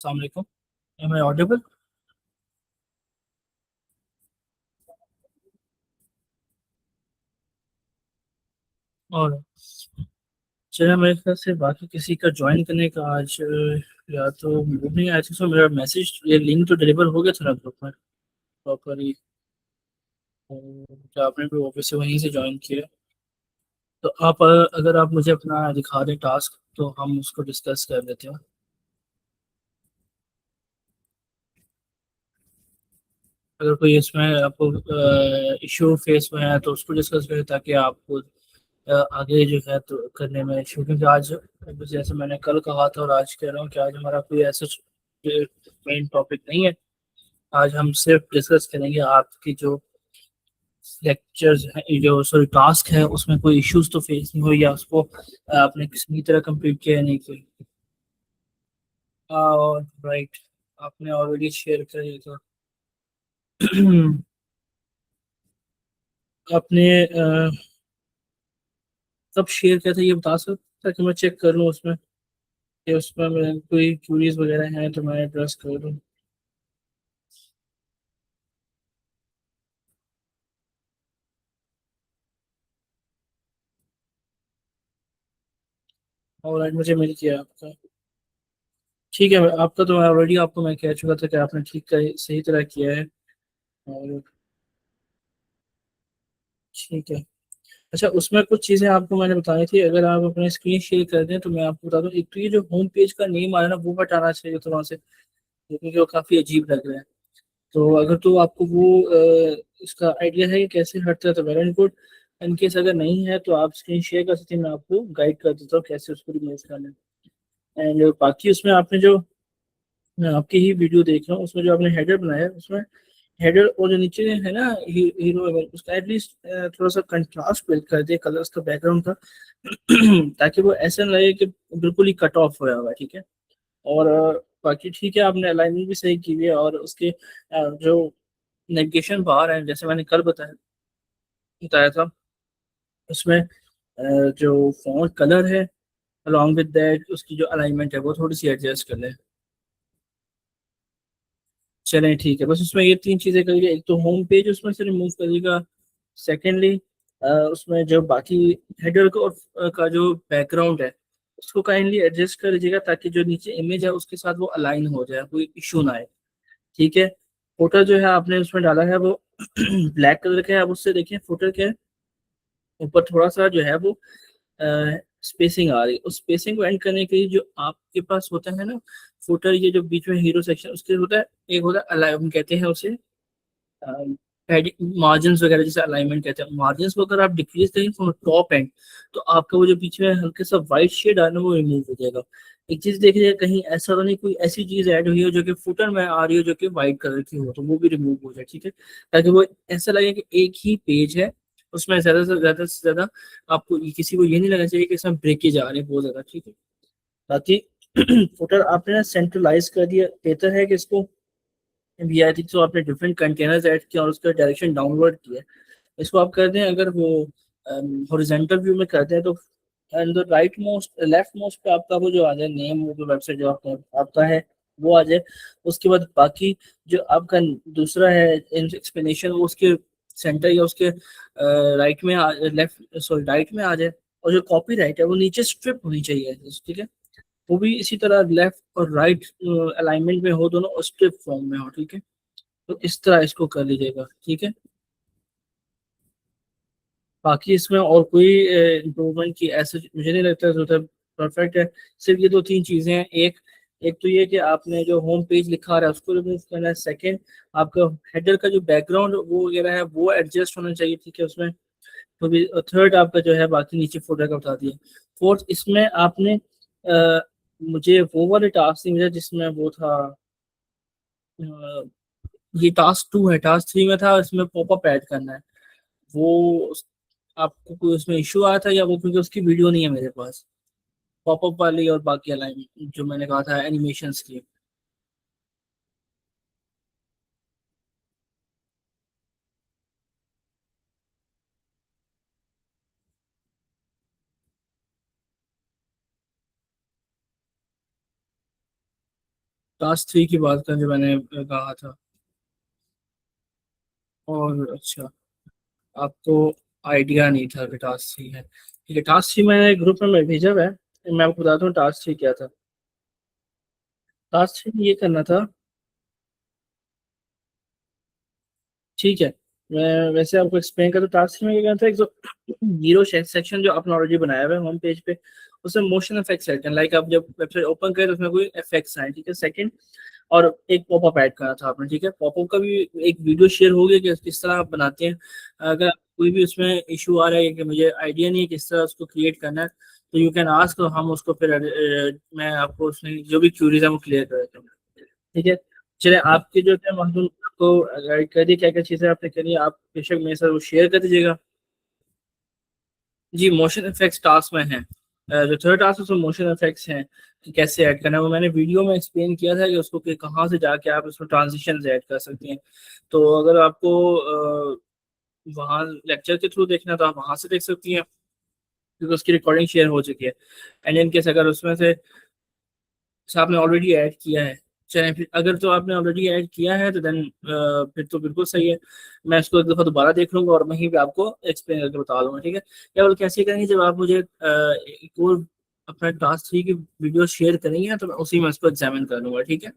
अस्सलाम वालेकुम। Am I audible? और चलिए, मेरे ख्याल से बाकी किसी का ज्वाइन करने का आज या तो मूड नहीं आया था, मेरा मैसेज ये लिंक तो डिलीवर हो गया था ना ग्रुप में प्रॉपरली। तो आपने भी ऑफिस से वहीं से ज्वाइन किया। तो आप अगर आप मुझे अपना दिखा दें टास्क तो हम उसको डिस्कस कर लेते हैं। अगर कोई इसमें आपको इशू फेस में है तो उसको डिस्कस करें ताकि आपको आगे जो है तो करने में इशू, क्योंकि आज जैसे मैंने कल कहा था और आज कह रहा हूँ कि आज हमारा कोई ऐसा मेन टॉपिक नहीं है। आज हम सिर्फ डिस्कस करेंगे आपकी जो लेक्चर्स हैं, जो सॉरी टास्क है, उसमें कोई इश्यूज तो फेस नहीं हुई या उसको आपने किसी तरह कंप्लीट किया या नहीं किया। और राइट, आपने ऑलरेडी शेयर कर दिया था। आपने कब शेयर किया था ये बता सकते ताकि मैं चेक कर लूँ उसमें कि उसमें मैं कोई क्यूरीज वगैरह हैं तो मैं एड्रेस कर दूँ। और आज मुझे मिल गया आपका। ठीक है, आपका तो मैं ऑलरेडी आपको मैं कह चुका था कि आपने ठीक सही तरह किया है। और ठीक है। अच्छा, उसमें कुछ चीज़ें आपको मैंने बताई थी, अगर आप अपने स्क्रीन शेयर कर दें तो मैं आपको बता दूं। एक तो ये जो होम पेज का नेम आ रहा है ना वो हटाना चाहिए तो वहाँ से, क्योंकि वो काफ़ी अजीब लग रहा है। तो अगर तो आपको वो इसका आइडिया है कि कैसे हटता है तो वेल एंड गुड। इनकेस अगर नहीं है तो आप स्क्रीन शेयर कर सकते हैं, मैं आपको गाइड कर देता हूँ कैसे उसको रिमूव करना है। एंड बाकी उसमें आपने जो, मैं आपकी ही वीडियो देख रहा हूँ, उसमें जो आपने हेडर बनाया है उसमें हेडर और जो नीचे है ना हीरो वगैरह, उसका एटलीस्ट थोड़ा सा कंट्रास्ट बिल्ड कर दे कलर्स का, बैकग्राउंड का। ताकि वो ऐसा ना लगे कि बिल्कुल ही कट ऑफ होया हुआ है। ठीक है। और बाकी ठीक है, आपने अलाइनमेंट भी सही की हुई है और उसके जो नेविगेशन बार है जैसे मैंने कल बताया था, उसमें जो फॉन्ट कलर है अलॉन्ग विद दैट उसकी जो अलाइनमेंट है वो थोड़ी सी एडजस्ट कर लें। चलें ठीक है, बस उसमें ये तीन चीज़ें करिएगा। एक तो होम पेज उसमें से रिमूव करिएगा। सेकेंडली उसमें जो बाकी हेडर का और का जो बैकग्राउंड है उसको काइंडली एडजस्ट कर लीजिएगा ताकि जो नीचे इमेज है उसके साथ वो अलाइन हो जाए, कोई इशू ना आए। ठीक है। फोटो जो है आपने उसमें डाला है वो ब्लैक कलर का है। अब उससे देखिए फोटो के ऊपर थोड़ा सा जो है वो स्पेसिंग आ रही है। उस स्पेसिंग को एंड करने के लिए जो आपके पास होता है ना फुटर, ये जो बीच में हीरो सेक्शन उसके होता है, एक होता है अलाइन कहते हैं उसे, मार्जिन वगैरह जैसे अलाइनमेंट कहते हैं। मार्जिन को अगर आप डिक्रीज करें फ्रॉम टॉप एंड तो आपका वो जो पीछे में हल्के सा व्हाइट शेड आ रहा है वो रिमूव हो जाएगा। एक चीज देखिए, कहीं ऐसा तो नहीं कोई ऐसी चीज ऐड हुई हो जो कि फुटर में आ रही हो जो कि व्हाइट कलर की हो, तो वो भी रिमूव हो जाए। ठीक है। ताकि वो ऐसा लगे कि एक ही पेज है, उसमें ज्यादा आपको किसी को ये नहीं लगना चाहिए कि इसमें ब्रेकेज आ रही है बहुत ज्यादा। ठीक है। बाकी फुटर आपने ना सेंट्रलाइज कर दिया, बेहतर है कि इसको भी आई थिंक सो आपने डिफरेंट कंटेनर्स ऐड किया और उसका डायरेक्शन डाउनवर्ड किया। इसको आप कर दें, अगर वो हॉरिजॉन्टल व्यू में करते हैं तो and the right most left most पे आपका वो जो आ जाए नेम, वो जो वेबसाइट जो आपका है वो आ जाए। उसके बाद बाकी जो आपका दूसरा है एक्सप्लेनेशन वो उसके सेंटर या उसके राइट में लेफ्ट सॉरी राइट में आ जाए। और जो कॉपी राइट है वो नीचे स्ट्रिप होनी चाहिए। ठीक है। वो भी इसी तरह लेफ्ट और राइट अलाइनमेंट में हो, दोनों स्ट्रिप फॉर्म में हो। ठीक है। तो इस तरह इसको कर लीजिएगा। ठीक है। बाकी इसमें और कोई इम्प्रूवमेंट की ऐसे मुझे नहीं लगता जरूरत है। परफेक्ट है। सिर्फ ये दो तीन चीजें हैं। एक एक तो ये कि आपने जो होम पेज लिखा रहा है उसको रिमूव करना है। सेकंड, आपका हेडर का जो बैकग्राउंड वो वगैरह है वो एडजस्ट होना चाहिए। ठीक है उसमें। तो भी थर्ड आपका जो है बाकी नीचे फोल्डर का बता दिया। फोर्थ, इसमें आपने मुझे वो वाले टास्क नहीं मिला जिसमें वो था ये टास्क टू है। टास्क थ्री में था इसमें पॉपअप ऐड करना है। वो आपको कोई उसमें इशू आया था या वो, क्योंकि उसकी वीडियो नहीं है मेरे पास पॉपअप वाली और बाकी अलाइन जो मैंने कहा था एनिमेशंस की। टास्क 3 की बात करें जो मैंने कहा था। और अच्छा, आपको आइडिया नहीं था कि टास्क 3 है। ठीक है, टास्क 3 मैंने ग्रुप में भेजा हुआ है। मैं आपको बताता हूँ टास्क 3 क्या था। टास्क 3 ये करना था। ठीक है, मैं वैसे आपको एक्सप्लेन करूँ टास्क में क्या करना था। एक जो जीरो सेक्शन जो आपने ऑलरेडी बनाया हुआ है होम पेज पे, उसमें मोशन इफेक्ट्स ऐड करना। लाइक आप जब वेबसाइट ओपन करें तो उसमें कोई इफेक्ट्स आए। ठीक है, सेकंड, और एक पॉपअप ऐड करना था आपने। ठीक है, पॉपअप का भी एक वीडियो शेयर हो गया कि किस तरह आप बनाते हैं। अगर कोई भी उसमें इशू आ रहा है कि मुझे आइडिया नहीं है किस तरह उसको क्रिएट करना है, तो यू कैन आस्क, तो हम उसको फिर मैं आपको उसमें जो भी क्यूरीज है वो क्लियर कर देता हूँ। ठीक है, चलिए आपके जो है महदूद को गाइड कर दी, क्या क्या चीज़ें आपने करी आप बेशक मेरे साथ वो शेयर कर दीजिएगा। जी, मोशन इफेक्ट्स टास्क में है। जो थर्ड टास्क है उसमें मोशन इफेक्ट्स हैं कि कैसे ऐड करना है, वो मैंने वीडियो में एक्सप्लेन किया था कि उसको कि कहाँ से जाके आप उसमें ट्रांजिशन ऐड कर सकते हैं। तो अगर आपको वहाँ लेक्चर के थ्रू देखना है तो आप वहाँ से देख सकती हैं, क्योंकि उसकी रिकॉर्डिंग शेयर हो चुकी है। एंड इन केस अगर उसमें से आपने ऑलरेडी ऐड किया है, चाहे फिर अगर तो आपने ऑलरेडी ऐड किया है तो देन फिर तो बिल्कुल सही है। मैं इसको एक दफ़ा दोबारा देख लूंगा और वहीं पे आपको एक्सप्लेन करके बता दूंगा। ठीक है, या बोल कैसे करेंगे, जब आप मुझे एक और अपना टास्क 3 की वीडियो शेयर करेंगे ना, तो मैं उसी में इसको एग्जामिन कर लूंगा। ठीक है,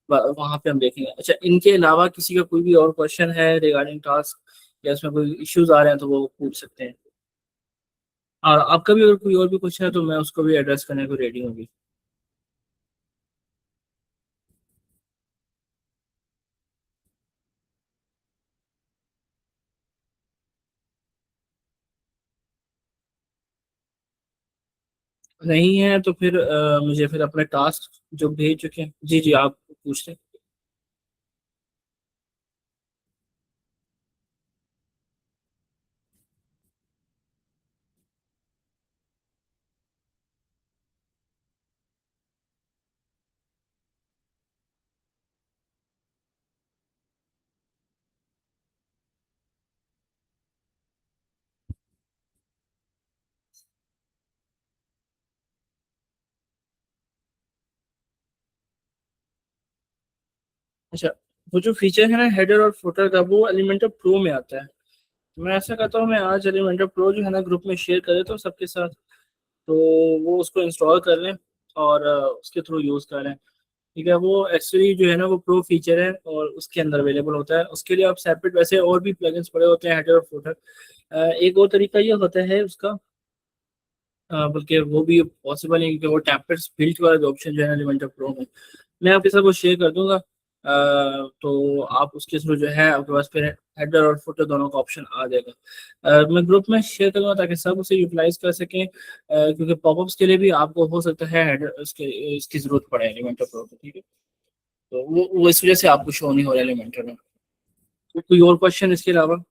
वहाँ पे हम देखेंगे। अच्छा, इनके अलावा किसी का कोई भी और क्वेश्चन है रिगार्डिंग टास्क, या इसमें कोई इश्यूज आ रहे हैं तो वो पूछ सकते हैं। और आपका भी अगर कोई और भी क्वेश्चन है तो मैं उसको भी एड्रेस करने को रेडी हूँ। नहीं है तो फिर मुझे फिर अपने टास्क जो भेज चुके हैं, जी जी आप पूछ लें। अच्छा, वो जो फीचर है ना हेडर और फुटर का, वो एलिमेंटर प्रो में आता है। मैं ऐसा करता हूँ, मैं आज एलिमेंटर प्रो जो है ना ग्रुप में शेयर कर देता हूँ सबके साथ, तो वो उसको इंस्टॉल कर लें और उसके थ्रू यूज़ कर लें। ठीक है, वो एक्चुअली जो है ना वो प्रो फीचर है और उसके अंदर अवेलेबल होता है। उसके लिए आप सेपरेट, वैसे और भी प्लगइन्स पड़े होते हैं हेडर और फुटर। एक और तरीका ये होता है उसका, बल्कि वो भी पॉसिबल है क्योंकि वो टेम्पलेट्स बिल्ट वाला जो ऑप्शन जो है एलिमेंटर प्रो में, मैं आपके साथ वो शेयर कर दूंगा। तो आप उसके थ्रू जो है आपके पास फिर हेडर और फुटर दोनों का ऑप्शन आ जाएगा। मैं ग्रुप में शेयर करूंगा ताकि सब उसे यूटिलाइज कर सकें, क्योंकि पॉपअप्स के लिए भी आपको हो सकता है हेडर इसके इसकी जरूरत पड़े एलिमेंटर प्रो को। ठीक है, तो वो इस वजह से आपको शो नहीं हो रहा एलिमेंटर में। तो कोई और क्वेश्चन इसके अलावा?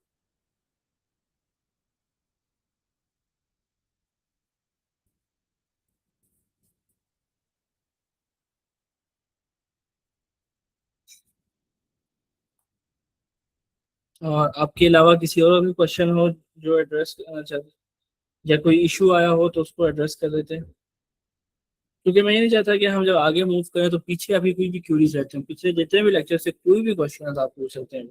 और आपके अलावा किसी और भी क्वेश्चन हो जो एड्रेस करना चाहते हैं, या कोई इशू आया हो तो उसको एड्रेस कर देते हैं। क्योंकि मैं ये नहीं चाहता कि हम जब आगे मूव करें तो पीछे अभी कोई भी क्यूरीज रहते हैं, पिछले जितने भी लेक्चर से कोई भी क्वेश्चन आप पूछ सकते हैं।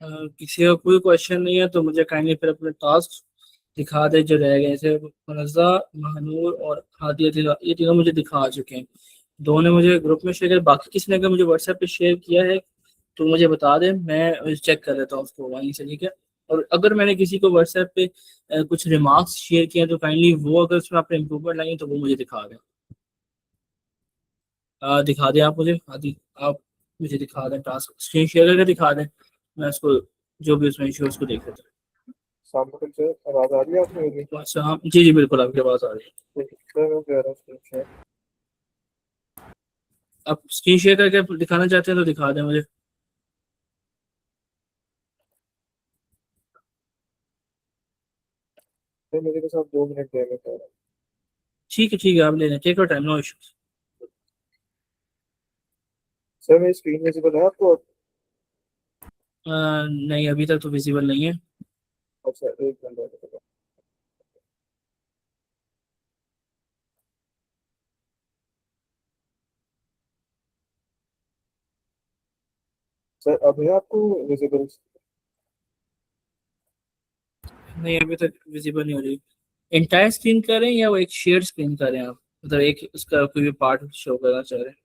किसी का कोई क्वेश्चन नहीं है तो मुझे काइंडली फिर अपने टास्क दिखा दे जो रह गए। जैसे मनज़ा, महानूर और हादिया, ये तीनों मुझे दिखा चुके हैं। दो ने मुझे ग्रुप में शेयर किया, बाकी किसी ने अगर मुझे व्हाट्सएप पे शेयर किया है तो मुझे बता दें, मैं चेक कर लेता हूँ उसको वहीं से। ठीक है, और अगर मैंने किसी को व्हाट्सएप पे कुछ रिमार्क्स शेयर किए हैं तो काइंडली वो अगर उसमें आपने इम्प्रूवमेंट लाई है तो वो मुझे दिखा दें। दिखा दें आप मुझे, आदि आप मुझे दिखा दें, टास्क स्क्रीन शेयर करके दिखा दें, मैं उसको जो भी उसमें इशू है उसको देख लेता सामने तक से आवाज आ रही है आपको मेरी? हूँ। अच्छा, हाँ जी जी बिल्कुल आपके पास आ रही है। ठीक है, मैं कह रहा हूँ आप स्क्रीन शेयर करके दिखाना चाहते हैं तो दिखा दें मुझे। सर मुझे बस आप 2 मिनट देंगे सर। ठीक है, आप ले लें, take your time, no issues. Sir मेरी स्क्रीन विजिबल है आपको? नहीं, अभी तक तो विजिबल नहीं है। अच्छा, एक मिनट रुको। सर अब है आपको विजिबल? नहीं, अभी तक विजिबल नहीं हो रही। इंटायर स्क्रीन कर रहे हैं या वो एक शेयर स्क्रीन कर रहे हैं आप, मतलब एक उसका कोई भी पार्ट शो करना चाह रहे हैं?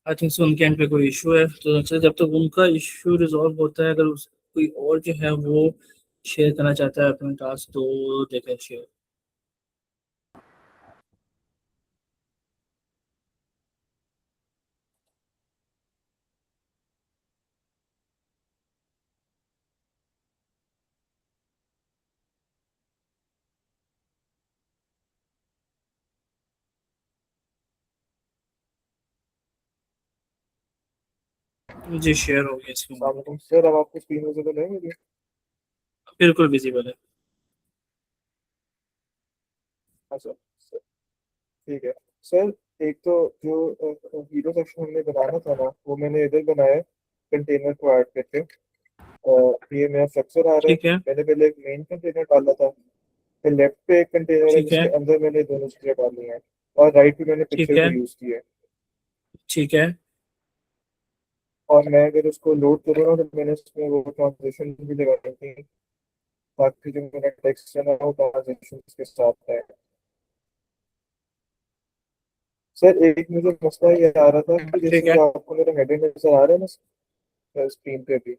आई थिंक सो उनके एंड पे कोई इशू है, तो अच्छा, जब तक उनका इशू रिजॉल्व होता है, अगर कोई और जो है वो शेयर करना चाहता है अपना टास्क, तो देखें शेयर। जी, शेयर हो गया इसमें। सामने सर अब आपको स्क्रीन विजिबल है मेरी? बिल्कुल विजिबल है। अच्छा सर, ठीक है। सर एक तो जो हीरो सेक्शन हमने बनाना था ना, वो मैंने इधर बनाया है कंटेनर को ऐड करके। ये मेरा स्ट्रक्चर आ रहा है। ठीक है। मैंने पहले एक मेन कंटेनर डाला था, फिर लेफ्ट पे एक कंटेनर है ठीक है। जिसके अंदर मैंने दोनों चीजें डाली हैं, और राइट पे मैंने ठीक पिक्चर को है। यूज किया है। ठीक है। और मैं अगर उसको लोड करूँ ना, तो मैंने इसमें वो ट्रांजिशन भी लगाई थी, ताकि जो मेरा टेक्स्ट है ना वो ट्रांजिशन के साथ है। सर एक मुझे मसला ये आ रहा था कि ठीक जैसे है। जो आपको मेरा हेडर नजर आ रहा है ना स्क्रीन पे भी,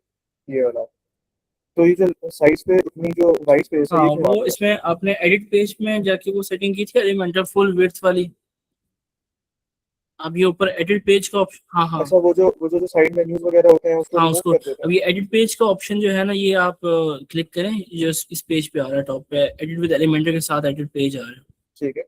ये वाला, तो ये जो साइज पे इतनी जो वाइट स्पेस है, हाँ, ये क्यों आ वो गया? इसमें आपने एडिट पेज में जाके वो सेटिंग की थी एलिमेंटल फुल विड्थ वाली। अब ये ऊपर एडिट पेज का ऑप्शन, हाँ हाँ। अच्छा, वो जो साइड मेन्यूज वगैरह होते हैं उसको हाँ, रिमूव उसको कर देते अब हैं? ये एडिट पेज का ऑप्शन जो है ना, ये आप क्लिक करें, जो इस पेज पे आ रहा है टॉप पे, एडिट विद एलिमेंटर के साथ एडिट पेज आ रहा है। ठीक है,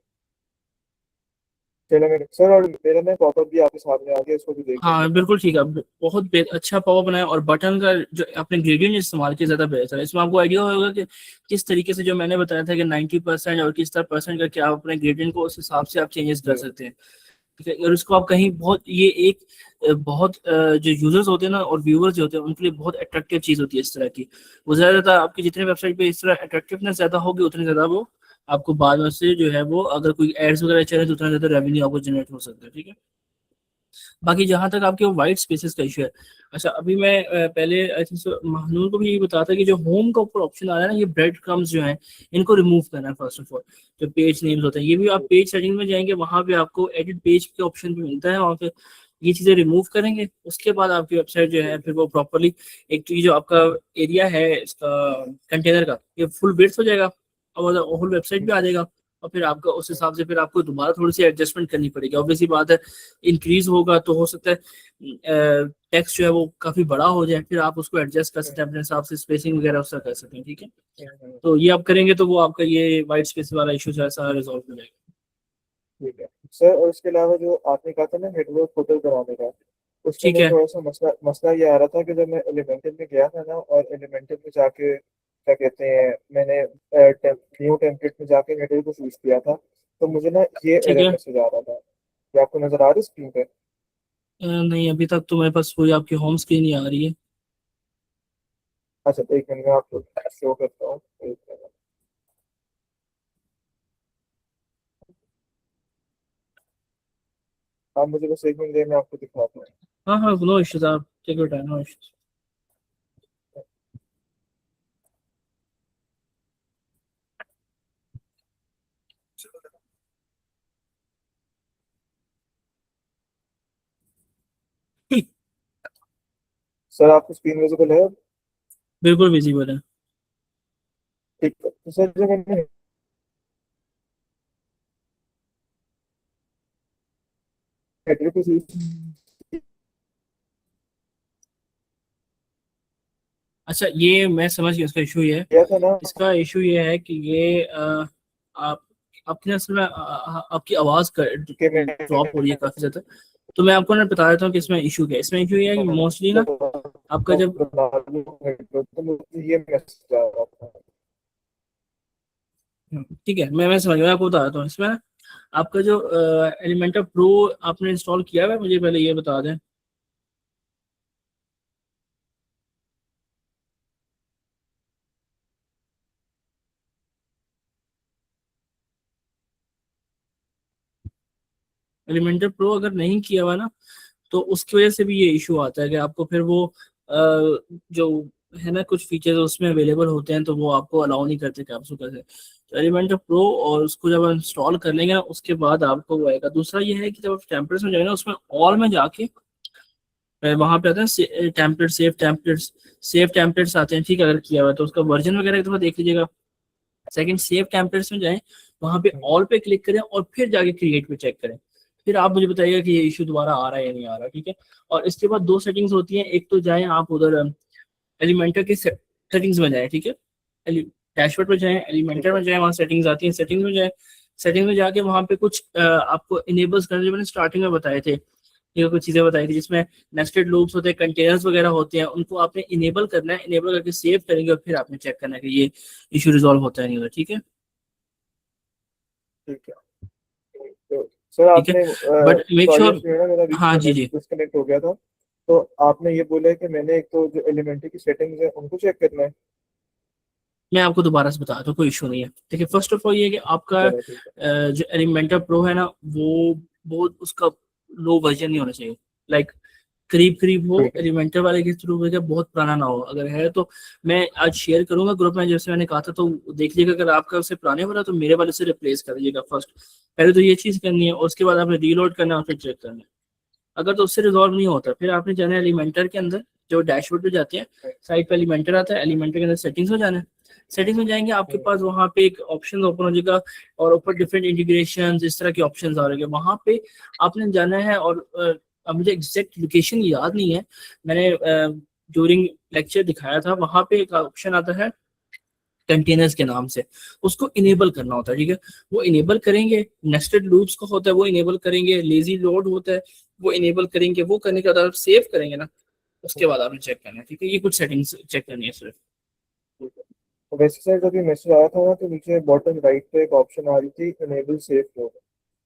चलो मेरे सर, और मेरा ना पॉपअप भी आपके सामने आ गया, इसको भी देख लेंगे। हाँ बिल्कुल ठीक है, बहुत अच्छा पावर बनाया, और बटन का जो आपने ग्रेडियंट इस्तेमाल किया ज़्यादा बेहतर है। इसमें आपको आइडिया होगा कि किस तरीके से, जो मैंने बताया था कि 90% और किस तरह परसेंट करके आप अपने ग्रेडियंट को उस हिसाब से आप चेंजेस कर जी। सकते हैं। ठीक है, और उसको आप कहीं बहुत, ये एक बहुत जो यूजर्स होते हैं ना और व्यूअर्स जो होते हैं, उनके लिए बहुत अट्रैक्टिव चीज़ होती है इस तरह की। वो ज़्यादा आपकी जितने वेबसाइट पे इस तरह अट्रैक्टिवनेस ज़्यादा होगी, उतनी ज़्यादा वो आपको बाद में से जो है वो, अगर कोई एड्स वगैरह चले तो उतना ज़्यादा रेवेन्यू आपको जनरेट हो सकता है। ठीक है। बाकी जहां तक आपके वाइट स्पेसेस का इशू है, अच्छा अभी मैं पहले आई थिंक महानूर को भी यही बताया था कि जो होम का ऊपर ऑप्शन आ रहा है ना, ये ब्रेड क्रम्स जो है इनको रिमूव करना है फर्स्ट ऑफ ऑल। जो पेज नेम्स होते हैं ये भी आप पेज सेटिंग में जाएंगे, वहां पे आपको एडिट पेज के ऑप्शन भी मिलता है, वहाँ पे ये चीजें रिमूव करेंगे, उसके बाद आपकी वेबसाइट जो है फिर वो प्रॉपरली, एक तो ये जो आपका एरिया है इसका कंटेनर का, ये फुल विड्थ हो जाएगा और होल वेबसाइट भी आ जाएगा। और फिर आपका उस हिसाब से फिर आपको दोबारा थोड़ी सी एडजस्टमेंट करनी पड़ेगी, ऑब्वियसली बात है। इंक्रीज होगा तो हो सकता है टेक्स्ट जो है वो काफी बड़ा हो जाए, फिर आप उसको एडजस्ट कर सकते हैं अपने हिसाब से, स्पेसिंग वगैरह उसका कर सकते हैं, ठीक है। तो ये आप करेंगे तो वो आपका ये वाइट स्पेस वाला इशू जो है सारा रिजॉल्व हो जाएगा। ठीक है सर। और इसके अलावा जो आपने कहा था ना नेटवर्क फोटो कराने का, उसमें ठीक मैं है। थोड़ा सा मसला मसला ये आ रहा था कि जब मैं एलिमेंटल में गया था ना, और एलिमेंटल में जाके क्या कहते हैं, मैंने न्यू टेम्पलेट में जाके नेटवर्क को चूज किया था, तो मुझे ना ये ठीक एरर है। मैसेज आ रहा था। ये आपको नजर आ रही स्क्रीन पे? नहीं अभी तक तो मेरे पास कोई आपकी होम स्क्रीन ही आ रही है। अच्छा तो एक मिनट में आपको शो करता हूँ, एक मिनट। आप मुझे बस एक मिनट दें, मैं आपको दिखाता हूँ। हाँ हाँ, नो इश्यूज, आप take your time, no issues. Sir आपको स्क्रीन विजिबल है? बिल्कुल विजिबल है। ठीक है तो सर जो मैंने नेटवर्क को चूज अच्छा ये मैं समझ गया इसका इशू ये है। किया था ना, इसका इशू ये है कि ये आप आपकी असल में आपकी आवाज़ कि मैं ड्रॉप हो रही है काफ़ी ज़्यादा। तो मैं आपको ना बता देता हूँ कि इसमें इशू क्या है। इसमें इशू ये है कि मोस्टली ना आपका जब, तो मुझे ये मैसेज आ रहा था। ठीक है मैं समझ गया, मैं आपको बता देता हूँ। इसमें ना आपका जो एलिमेंटर प्रो आपने इंस्टॉल किया हुआ है, मुझे पहले ये बता दें। है एलिमेंटर प्रो अगर नहीं किया हुआ ना, तो उसकी वजह से भी ये इशू आता है कि आपको फिर वो जो है ना कुछ फीचर्स उसमें अवेलेबल होते हैं तो वो आपको अलाउ नहीं करते कि आप उसको कर सकें। तो एलिमेंटर प्रो और उसको जब इंस्टॉल कर लेंगे ना उसके बाद आपको वो आएगा। दूसरा ये है कि जब आप टेम्पलेट्स में जाएंगे ना, उसमें ऑल में जाके वहां पे आता है टेम्पलेट, सेव टेम्पलेट्स आते हैं, ठीक है। अगर किया हुआ है तो उसका वर्जन वगैरह एक दफा देख लीजिएगा। सेकंड, सेव टेम्पलेट्स में जाएं, वहां पे ऑल पे क्लिक करें और फिर जाके क्रिएट पे चेक करें। फिर आप मुझे बताइएगा कि ये इशू दोबारा आ रहा है या नहीं आ रहा, ठीक है। और इसके बाद दो सेटिंग्स होती हैं, एक तो जाएं आप उधर एलिमेंटर की सेटिंग्स में जाएं, ठीक है। डैशबोर्ड में जाएं, एलिमेंटर ठीक है। में जाएं, वहाँ सेटिंग्स आती हैं, सेटिंग्स में जाएं। सेटिंग्स में जाके वहाँ पे कुछ आपको इनेबल्स करने जो मैंने स्टार्टिंग में बताए थे, ये कुछ चीजें बताई थी जिसमें नेस्टेड लूप्स होते हैं, कंटेनर्स वगैरह होते हैं, उनको आपने इनेबल करना है। इनेबल करके सेव करेंगे और फिर आपने चेक करना है कि ये इशू रिजॉल्व होता है नहीं होता, ठीक है। ठीक है तो सर ठीक है आपने but make sorry sure. Actually ना मेरा बीच हाँ में जी नेट जी। डिस्कनेक्ट हो गया था। तो आपने ये बोला है कि मैंने एक तो जो एलिमेंट्री की सेटिंग्स है उनको चेक करना है? मैं आपको दोबारा से बता दूं, कोई इशू नहीं है। देखिए फर्स्ट ऑफ ऑल ये है कि आपका चलो ठीक है। जो एलिमेंटर प्रो है ना, वो बहुत उसका लो वर्जन नहीं होना चाहिए। लाइक करीब करीब हो ठीक है। एलिमेंटर वाले के थ्रू है, बहुत पुराना ना हो। अगर है तो मैं आज शेयर करूंगा ग्रुप में, जैसे मैंने कहा था, तो देख लीजिएगा। अगर आपका उससे पुराने हो रहा है तो मेरे वाले से रिप्लेस कर दीजिएगा फर्स्ट। पहले तो ये चीज़ करनी है और उसके बाद आपने रीलोड करना है और फिर चेक करना है। अगर तो उससे रिजॉल्व नहीं होता फिर आपने जाना है एलिमेंटर के अंदर, जो डैशबोर्ड पे जाते हैं, साइड पे एलिमेंटर आता है, एलिमेंटर के अंदर सेटिंग्स हो जाना है। सेटिंग्स में जाएंगे, आपके पास वहाँ पे एक ऑप्शन ओपन हो जाएगा और ऊपर डिफरेंट इंटीग्रेशन इस तरह के ऑप्शंस आ रहे हैं। वहाँ पे आपने जाना है और अब मुझे एग्जैक्ट लोकेशन याद नहीं है, मैंने ड्यूरिंग लेक्चर दिखाया था। वहाँ पे एक ऑप्शन आता है कंटेनर्स के नाम से, उसको इनेबल करना होता है, ठीक है। वो इनेबल करेंगे, नेस्टेड लूप्स का होता है वो इनेबल करेंगे, लेजी लोड होता है वो इनेबल करेंगे। वो करने के बाद आप सेव करेंगे ना, उसके बाद आपने चेक करना है, ठीक है। ये कुछ सेटिंग्स चेक करनी है सिर्फ। ठीक है। तो वैसे सर जब ये मैसेज आया था ना, तो नीचे बॉटम राइट पे एक ऑप्शन आ रही थी इनेबल सेफ मोड।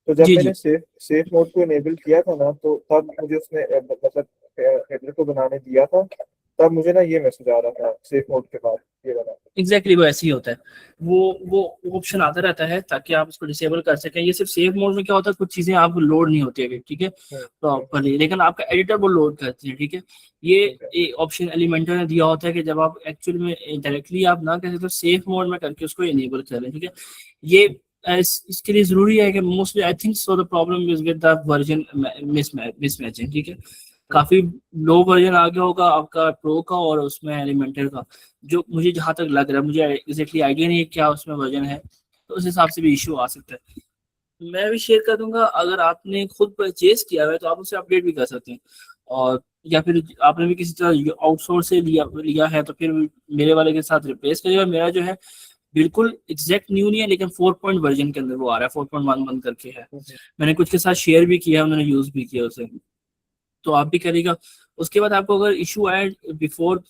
तो जब जी मैंने जी। सेफ मोड को इनेबल किया था ना, तो तब मुझे उसने मतलब हेडर को बनाने दिया था। तब मुझे ना ये मैसेज आ रहा था सेफ मोड के बाद ये वाला। एग्जैक्टली वो ऐसे ही होता है। वो ऑप्शन आता रहता है ताकि आप उसको डिसेबल कर सकें। ये सिर्फ सेव मोड में क्या होता है, कुछ चीजें आपको लोड नहीं होती है, ठीक है, हम्म, प्रॉपरली, लेकिन आपका एडिटर वो लोड करती है, ठीक है। ठीक है। ये ऑप्शन एलिमेंटर ने दिया होता है कि जब आप एक्चुअल में डायरेक्टली आप ना करें तो सेफ मोड में करके उसको इनेबल करें, ठीक है। ये इसके लिए जरूरी है कि mostly I think so the problem is with the version mismatching, ठीक है। हम्म, काफी लो वर्जन आ गया होगा आपका प्रो का और उसमें एलिमेंटर का, जो मुझे जहां तक लग रहा है, मुझे एग्जैक्टली आइडिया नहीं है क्या उसमें वर्जन है, तो उस हिसाब से भी इशू आ सकता है। मैं भी शेयर कर दूंगा, अगर आपने खुद परचेज किया है तो आप उसे अपडेट भी कर सकते हैं, और या फिर आपने भी किसी तरह आउटसोर्स से लिया लिया है तो फिर मेरे वाले के साथ रिप्लेस करिएगा। मेरा जो है बिल्कुल एग्जैक्ट न्यू नहीं है, लेकिन 4 वर्जन के अंदर वो आ रहा है, 4.11 करके है। हम्म, मैंने कुछ के साथ शेयर भी किया है, उन्होंने यूज भी किया उसे, तो आप भी करिएगा। उसके बाद आपको अगर इशू आए बिफोर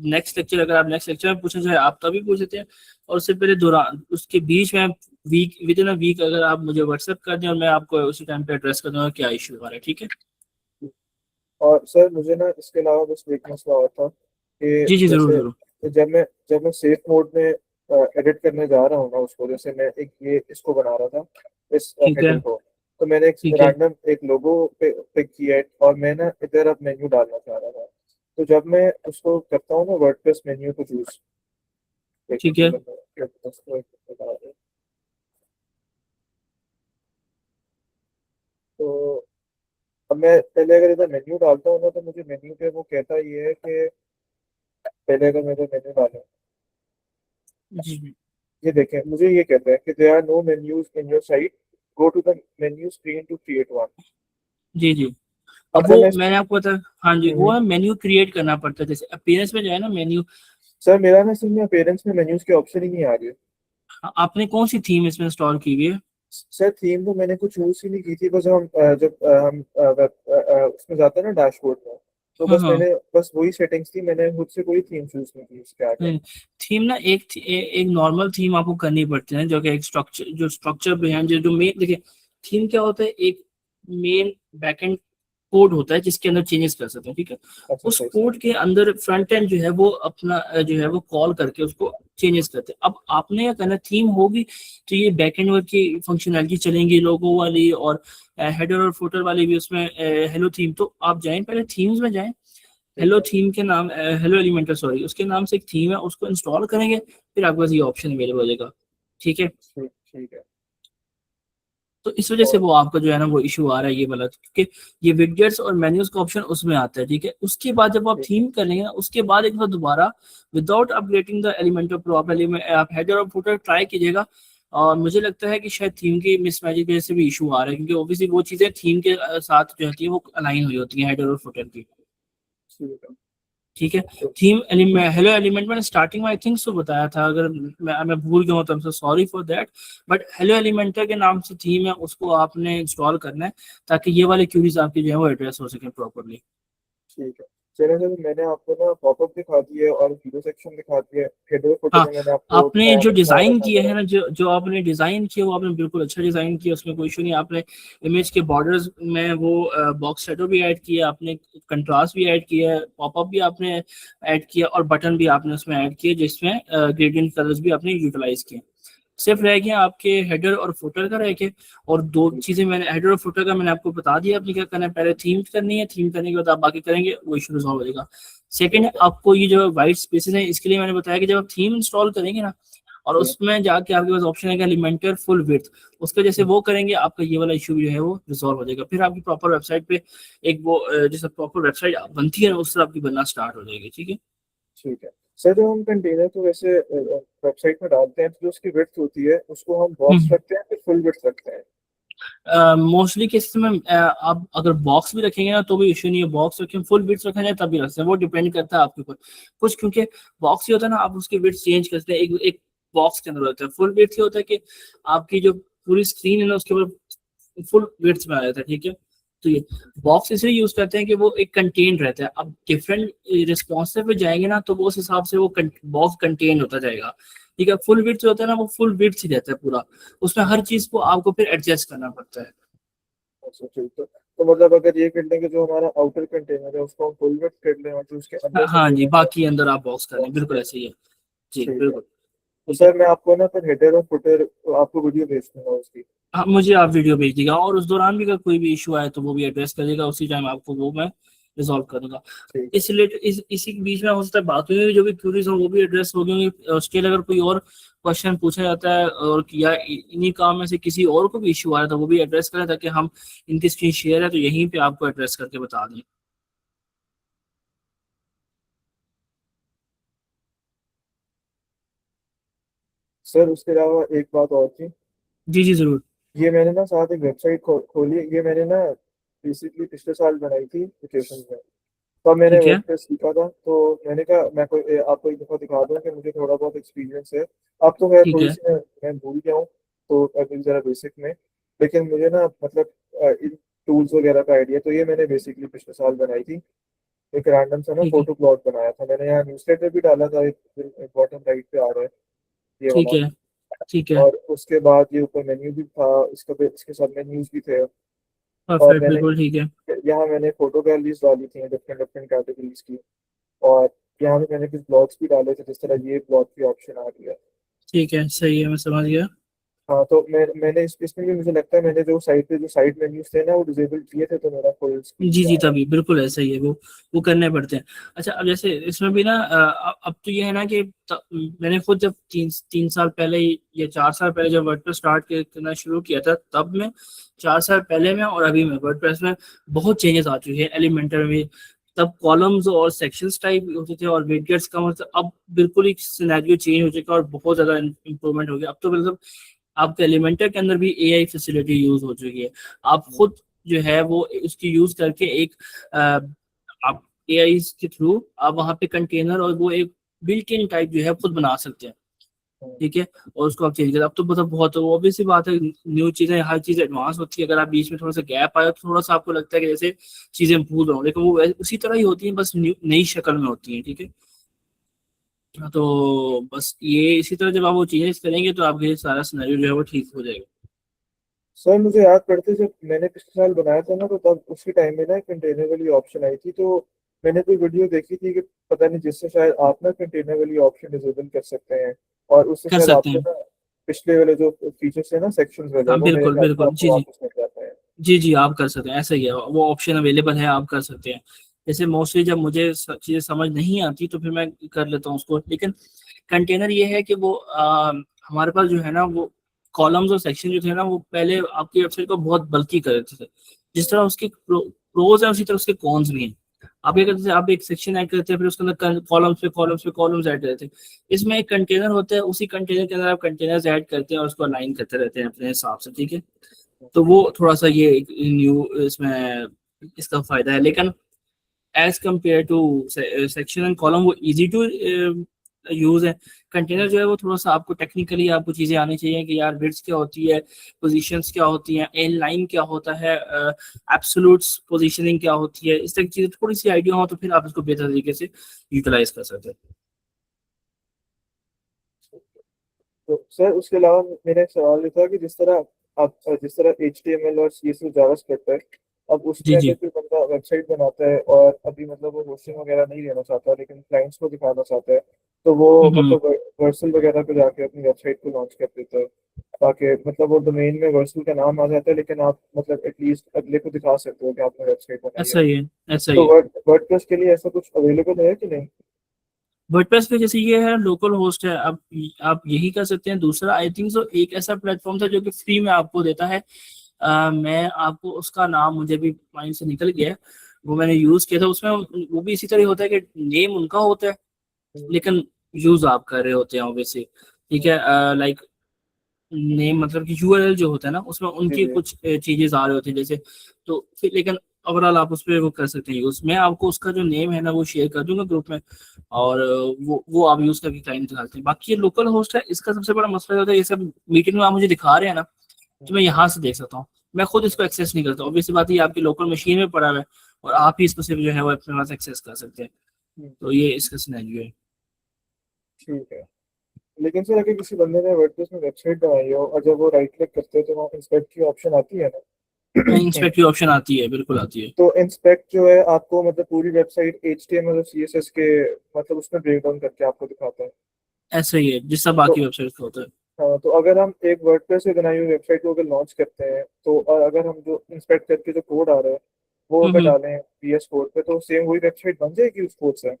नेक्स्ट लेक्चर, अगर आप नेक्स्ट लेक्चर में पूछना चाहे आप तभी पूछ सकते हैं, और उससे पहले दौरान उसके बीच में week within a week अगर आप मुझे व्हाट्सएप कर दें और मैं आपको उसी टाइम पे एड्रेस कर दूंगा क्या इशू आ रहा है, ठीक है। और सर मुझे ना इसके अलावा बस एक मसला और था कि जी जी, जरूर जैसे जरूर। जब मैं सेफ मोड में एडिट करने जा रहा हूँ ना उसको, जैसे मैं एक ये इसको बना रहा था इस ठीक है, हेडिंग को, तो मैंने एक ठीक है, रैंडम एक लोगो पे पिक किया है और मैं ना इधर अब मेन्यू डालना चाह रहा था। तो जब मैं उसको करता हूँ ना वर्डप्रेस मेन्यू को चूज, एक ठीक है। सेकंड में उसको एक बता दें। तो अब मैं पहले अगर इधर मेन्यू डालता हूँ ना तो मुझे मेन्यू पे वो कहता ये है कि पहले अगर मैं इधर मेन्यू डालूं, जी जी ये देखें मुझे ये कहता है कि there are no menus in your site, go to the menu screen to create one. जी जी। अब अब जब वो मैं मैंने आपको बता, हाँ जी, वो हम्म, है मेन्यू क्रिएट करना पड़ता है, जैसे अपीयरेंस में जाए ना मेन्यू। सर मेरा ना सिम में अपेरेंस में मेन्यूज के ऑप्शन ही नहीं आ रही है। आपने कौन सी थीम इसमें इंस्टॉल की हुई है? सर थीम तो मैंने कुछ यूज ही नहीं की थी, बस जब हम उसमें जाते हैं ना डैशबोर्ड में, तो हाँ बस हाँ। मैंने बस वही सेटिंग्स थी, मैंने खुद से कोई थीम चूज नहीं की इसके आगे। थीम ना एक नॉर्मल थीम आपको करनी पड़ती है, जो कि एक स्ट्रक्चर, जो स्ट्रक्चर बिहाइंड जो मेन देखिए, थीम क्या होता है, एक मेन बैकएंड कोड होता है जिसके अंदर चेंजेस कर सकते हैं, ठीक है। अच्छा उस सही सही। कोड के अंदर फ्रंट एंड जो है वो अपना जो है वो कॉल करके उसको चेंजेस करते हैं। अब आपने क्या करना, थीम होगी तो ये बैकएंड वर्क की फंक्शनैलिटी चलेंगी, लोगो वाली और हेडर और फुटर वाली भी उसमें। हेलो थीम, तो आप जाएं पहले थीम्स में जाएं, ठीक हेलो है। थीम के नाम, हेलो एलिमेंटर सॉरी, उसके नाम से एक थीम है, उसको इंस्टॉल करेंगे, फिर आपके पास ये ऑप्शन अवेलेबल हो जाएगा, ठीक है। ठीक ठीक है। तो इस वजह से और वो आपका जो है ना वो इशू आ रहा है ये वाला, क्योंकि ये विडजेट्स और मेन्यूज का ऑप्शन उसमें आता है, ठीक है। उसके बाद जब आप ठीक है। थीम कर लेंगे ना, उसके बाद एक बार दोबारा without updating the Elementor pro आप हेडर और फुटर ट्राई कीजिएगा। और मुझे लगता है कि शायद थीम की मिसमैचिंग की वजह से भी इशू आ रहा है, क्योंकि ऑब्वियसली वो चीजें थीम के साथ जो होती है वो अलाइन हुई होती है, हेडर और फुटर की, ठीक है। ठीक है। तो थीम एलिमेंट, हेलो एलिमेंट मैंने स्टार्टिंग में आई थिंक सो बताया था, अगर मैं भूल गया हूँ तो I'm so sorry for that. But hello Elementor के नाम से थीम है, उसको आपने इंस्टॉल करना है ताकि ये वाले क्यूरीज आपकी जो है वो एड्रेस हो सके प्रॉपरली। ठीक है। चलिए सर मैंने आपको ना पॉपअप दिखा दिया और वीडियो सेक्शन दिखा दिया, हेडर फोटो हाँ, में मैंने आपको आपने जो दिखाया था डिजाइन किए कैमरा। हैं ना, जो जो आपने डिजाइन किया वो आपने बिल्कुल अच्छा डिजाइन किया, उसमें कोई इशू नहीं। आपने इमेज के बॉर्डर्स में वो बॉक्स शेडो भी ऐड किया, आपने कंट्रास्ट भी ऐड किया है, पॉपअप भी आपने ऐड किया, और बटन भी आपने उसमें ऐड किए जिसमें ग्रेडियंट कलर्स भी आपने यूटिलाइज किए। सिर्फ रह गया आपके हेडर और फुटर का रह गया, और दो ठीक चीजें मैंने हेडर और फुटर का मैंने आपको बता दिया आपने क्या करना है, पहले थीम करनी है, थीम करने के बाद आप बाकी करेंगे वो इशू रिजॉल्व हो जाएगा। सेकंड, ठीक है। आपको ये जो वाइट स्पेसेस है इसके लिए मैंने बताया कि जब आप थीम इंस्टॉल करेंगे ना, और जी उसमें जाके आपके पास ऑप्शन है एलिमेंटर फुल विड्थ, उसका जैसे वो करेंगे आपका ये वाला इशू जो है वो रिजॉल्व हो जाएगा, फिर आपकी प्रॉपर वेबसाइट पे एक वो जैसे प्रॉपर वेबसाइट बनती है ना उस तरह आपकी बनना स्टार्ट हो जाएगी, ठीक है। ठीक है। सर जब हम कंटेनर को वैसे वेबसाइट में डालते हैं तो जो उसकी विड्थ होती है उसको हम बॉक्स रखते हैं फिर फुल विड्थ रखते हैं। मोस्टली केसेस में आप अगर बॉक्स भी रखेंगे ना तो भी इशू नहीं है, बॉक्स रखें फुल बिट्स रखा जाए तब भी रख सकते हैं, वो डिपेंड करता है आपके ऊपर। कुछ क्योंकि बॉक्स ही होता है ना, आप उसकी बिट्स चेंज करते हैं, एक एक बॉक्स के अंदर होता है। फुल बिट्स ही होता है कि आपकी जो पूरी स्क्रीन है ना उसके ऊपर फुल बिट्स में आ जाता है, ठीक है। तो ये बॉक्स इसलिए यूज करते हैं कि वो एक कंटेन रहता है, अब डिफरेंट रिस्पॉन्सिव पे जाएंगे ना तो वो उस हिसाब से वो बॉक्स कंटेन होता जाएगा, ठीक है। फुल बिट्स होता है ना वो फुल बिट्स ही रहता है पूरा, उसमें हर चीज को आपको फिर एडजस्ट करना पड़ता है। अच्छा ठीक है। तो मतलब अगर ये कर लें कि जो हमारा आउटर कंटेनर है उसको हम फुल वेट कर लें और जो उसके अंदर से हाँ जो जी, है बाकी अंदर आप बॉक्स कर लें, बॉक्स बिल्कुल कर ऐसे ही है। लें। जी ठीक है। बिल्कुल। तो ठीक है। सर मैं आपको ना फिर हेडर और फुटर आपको वीडियो भेज दूंगा उसकी। हाँ, मुझे आप वीडियो भेज दीजिएगा, और उस दौरान भी अगर कोई भी इशू आए तो वो भी एड्रेस करिएगा, उसी टाइम आपको वो मैं रिजॉल्व करूंगा। ठीक है। इसी के बीच में हो सकता है बात हुई, जो भी क्यूरीज हो वो भी एड्रेस हो गई। स्टिल अगर कोई और क्वेश्चन पूछा जाता है, और या इन्हीं काम में से किसी और को भी इशू आ रहा था, वो भी एड्रेस करें, ताकि हम इनकी स्क्रीन शेयर है तो यहीं पे आपको एड्रेस करके बता दें। सर उसके अलावा एक बात और थी। जी जी जरूर। ये मैंने ना साथ एक वेबसाइट खोली है। ये मैंने ना बेसिकली पिछले साल बनाई थी वेकेशन में। तब मैंने ठीक है। वर्डप्रेस सीखा था, तो मैंने कहा मैं कोई आपको एक दफ़ा दिखा दूं कि मुझे थोड़ा बहुत एक्सपीरियंस है। अब तो मैं ठीक थोड़ी है। सी मैं भूल गया हूँ, तो अभी ज़रा बेसिक में। लेकिन मुझे ना मतलब इन टूल्स वगैरह का आइडिया, तो ये मैंने बेसिकली पिछले साल बनाई थी। एक रैंडम सा ना ठीक है। फोटो प्लॉट बनाया था मैंने, यहाँ न्यूज़लेटर भी डाला था, एक बॉटम राइट पे आ रहा है ये ठीक वाला। है। ठीक है। और उसके बाद ये ऊपर मेन्यू भी था, इसके साथ मेन्यूज भी थे। और परफेक्ट, मैंने बिल्कुल ठीक है। यहाँ मैंने फोटो गैलरीज डाली थी डिफरेंट डिफरेंट कैटेगरीज की। और यहाँ पे मैंने कुछ ब्लॉग्स भी डाले थे, जिस तरह ये ब्लॉग की ऑप्शन आ गया। ठीक है, सही है, मैं समझ गया। हाँ, तो मैंने इसमें भी मुझे लगता है मैंने जो साइड पे जो साइड मेन्यूज थे ना वो डिजेबल किए थे, तो मेरा फुल स्क्रीन जी पे जी, आ रहा तभी बिल्कुल ऐसा ही है, वो करने पड़ते हैं। अच्छा, अब जैसे इसमें भी ना अब तो ये है ना कि मैंने खुद जब तीन तीन साल पहले या 4 साल पहले जब वर्डप्रेस स्टार्ट करना शुरू किया था, तब में 4 साल पहले में और अभी में वर्डप्रेस में बहुत चेंजेस आ चुके हैं एलिमेंटर में। तब कॉलम्स और सेक्शंस टाइप होते थे और विडगेट्स का मतलब, अब बिल्कुल ही सिनेरियो चेंज हो चुका है और बहुत ज्यादा इंप्रूवमेंट हो गया। अब तो मतलब आपके एलिमेंटर के अंदर भी एआई फैसिलिटी यूज हो चुकी है। आप है। खुद जो है वो उसकी यूज करके एक अ, आप एआई के थ्रू आप वहाँ पे कंटेनर और वो एक बिल्ट इन टाइप जो है खुद बना सकते हैं। ठीक है। और उसको आप चेंज करें, अब तो मतलब बहुत ऑब्वियस सी बात है, न्यू चीजें, हर चीज एडवांस होती है। अगर आप बीच में थोड़ा सा गैप आया तो थोड़ा सा आपको लगता है कि जैसे चीजें भूल रहा हूँ, लेकिन वो उसी तरह ही होती है, बस नई शक्ल में होती है। ठीक है। हाँ, तो बस ये इसी तरह जब आप वो चेंजेस करेंगे तो आपके सारा सिनेरियो जो है वो ठीक हो जाएगा। सर मुझे याद पड़ते जब मैंने पिछले साल बनाया था ना, तो तब उसी टाइम में ना कंटेनर वाली ऑप्शन आई थी। तो मैंने कोई वीडियो देखी थी कि पता नहीं जिससे शायद आप ना कंटेनर वाली ऑप्शन डिसेबल कर सकते हैं, और उससे कर शायद सकते आपको हैं। ना पिछले वाले जो फीचर्स है ना सेक्शंस वाले, हाँ वो मेरे बिल्कुल ख्याल से बिल्कुल, आपको जी जी। वापस मिल जाता है। जी जी, आप कर सकते हैं, ऐसा ही है, वो ऑप्शन अवेलेबल है, आप कर सकते हैं। जैसे मोस्टली जब मुझे चीज़ें समझ नहीं आती तो फिर मैं कर लेता हूँ उसको। लेकिन कंटेनर ये है कि वो हमारे पास जो है ना, वो कॉलम्स और सेक्शन जो थे ना, वो पहले आपकी वेबसाइट को बहुत बल्की कर देते थे। जिस तरह उसके प्रोज है, उसी तरह उसके कॉन्स भी हैं। आप ये करते थे, आप एक सेक्शन ऐड करते हैं, फिर उसके अंदर कॉलम्स पे कॉलम्स पे कॉलम्स ऐड करते हैं। इसमें एक कंटेनर होता है, उसी कंटेनर के अंदर आप कंटेनर्स ऐड करते हैं और उसको अलाइन करते रहते हैं अपने हिसाब से। ठीक है। तो वो थोड़ा सा ये एक न्यू इसमें इसका फायदा है। लेकिन as compare to section and column, वो इजी टू यूज है। कंटेनर जो है वो थोड़ा सा आपको टेक्निकली आपको चीजें आनी चाहिए कि यार बिट्स क्या होती है, पोजीशंस क्या होती हैं, एन लाइन क्या होता है, एब्सोल्यूट्स पोजीशनिंग क्या होती है, इस तरह की चीजें थोड़ी सी आइडिया हो तो फिर आप इसको बेहतर तरीके से यूटिलाइज कर सकते हैं। तो सर उसके अलावा मेरा एक सवाल ये था कि जिस तरह HTML और CSS जावास्क्रिप्ट है, अब जी उसमें अगर जी। कोई बंदा वेबसाइट बनाता है और अभी मतलब वो होस्टिंग वगैरह नहीं लेना चाहता लेकिन क्लाइंट्स को दिखाना चाहता है, तो वो हम्म। मतलब वर्सल वगैरह पे जाके अपनी वेबसाइट को लॉन्च कर देता है, ताकि मतलब वो डोमेन में वर्सल का नाम आ जाता है, लेकिन आप मतलब एटलीस्ट अगले को दिखा सकते हो कि आपने वेबसाइट बनाई है। ऐसा ही है। ऐसा ही तो है। वर्डप्रेस के लिए ऐसा कुछ अवेलेबल है कि नहीं? वर्डप्रेस पे जैसे ये है लोकल होस्ट है, आप यही कर सकते हैं। दूसरा आई थिंक सो एक ऐसा प्लेटफॉर्म था जो कि फ्री में आपको देता है। मैं आपको उसका नाम, मुझे भी माइंड से निकल गया है, वो मैंने यूज किया था उसमें। वो भी इसी तरह होता है कि नेम उनका होता है, हम्म। लेकिन यूज आप कर रहे होते हैं ऑब्वियसली। ठीक हम्म। है। लाइक नेम मतलब कि यूआरएल जो होता है ना, उसमें जी उनकी जी। कुछ चीजें आ रही होती हैं जैसे। तो फिर लेकिन ओवरऑल आप उस पर वो कर सकते हैं यूज। मैं आपको उसका जो नेम है ना वो शेयर कर दूंगा ग्रुप में, और वो आप यूज करके क्लाइंट दिखाते हैं। बाकी ये लोकल होस्ट है, इसका सबसे बड़ा मसला होता है, ये सब मीटिंग में आप मुझे दिखा रहे हैं ना, तो मैं यहाँ से देख सकता हूँ। मैं खुद इसको एक्सेस नहीं करता, ऑब्वियसली बात है, ये आपकी लोकल मशीन में पड़ा हुआ है और आप ही इसको सिर्फ जो है वो अपने पास एक्सेस कर सकते हैं। तो हम्म। ये इसका सिनेरियो है। ठीक है। लेकिन सर अगर किसी बंदे ने वर्डप्रेस में वेबसाइट बनाई हो और जब वो राइट क्लिक करते हैं तो वहाँ इंस्पेक्ट की ऑप्शन आती है ना, इंस्पेक्ट की ऑप्शन आती है, बिल्कुल आती है। तो इंस्पेक्ट जो है आपको मतलब पूरी वेबसाइट HTML और CSS के मतलब उसमें ब्रेक डाउन करके आपको दिखाता है। ऐसा ही है जिससे तो बाकी वेबसाइट का होता है। हाँ, तो अगर हम एक वर्डप्रेस से बनाई हुई वेबसाइट को अगर लॉन्च करते हैं तो, और अगर हम जो इंस्पेक्ट करके जो कोड आ रहा है वो अगर हम्म। डालें VS कोड पे, तो सेम वही वेबसाइट बन जाएगी उस कोड से।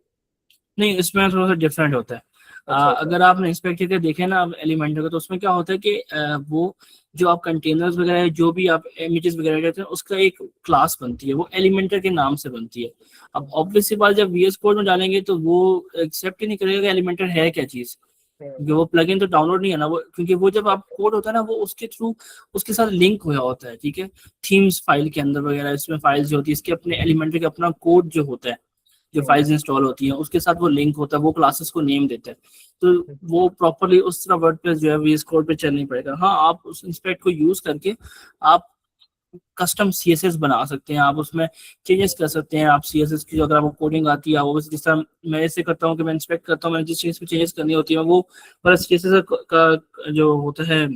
नहीं, इसमें थोड़ा सा डिफरेंट होता है। अच्छा अच्छा। अगर आपने इंस्पेक्ट करके देखे ना अब एलिमेंटर का, तो उसमें क्या होता है कि वो जो आप कंटेनर्स वगैरह जो भी आप इमेजेस वगैरह कहते हैं उसका एक क्लास बनती है, वो एलिमेंटर के नाम से बनती है। अब ऑब्वियस सी बात, जब VS कोड में डालेंगे तो वो एक्सेप्ट ही नहीं करेगा कि एलिमेंटर है क्या चीज, क्योंकि वो प्लगइन तो डाउनलोड नहीं है ना वो, क्योंकि वो जब आप कोड होता है ना वो उसके थ्रू उसके साथ लिंक हुआ होता है, ठीक है। थीम्स फाइल के अंदर वगैरह इसमें फाइल्स जो होती है इसके अपने एलिमेंटर का अपना कोड जो होता है, जो फाइल्स इंस्टॉल होती हैं उसके साथ वो लिंक होता है, वो क्लासेस को नेम देते हैं। तो वो प्रॉपरली उस तरह वर्डप्रेस जो है VS कोड पे चल नहीं पड़ेगा। हाँ, आप उस इंस्पेक्ट को यूज करके आप कस्टम CSS बना सकते हैं, आप उसमें चेंजेस कर सकते हैं। आप CSS की जो अगर आपको कोडिंग आती है, वो जिस तरह मैं ऐसे करता हूँ कि मैं इंस्पेक्ट करता हूँ, मैंने जिस चीज़ पे चेंजेस करनी होती है वो पूरा CSS का जो होता है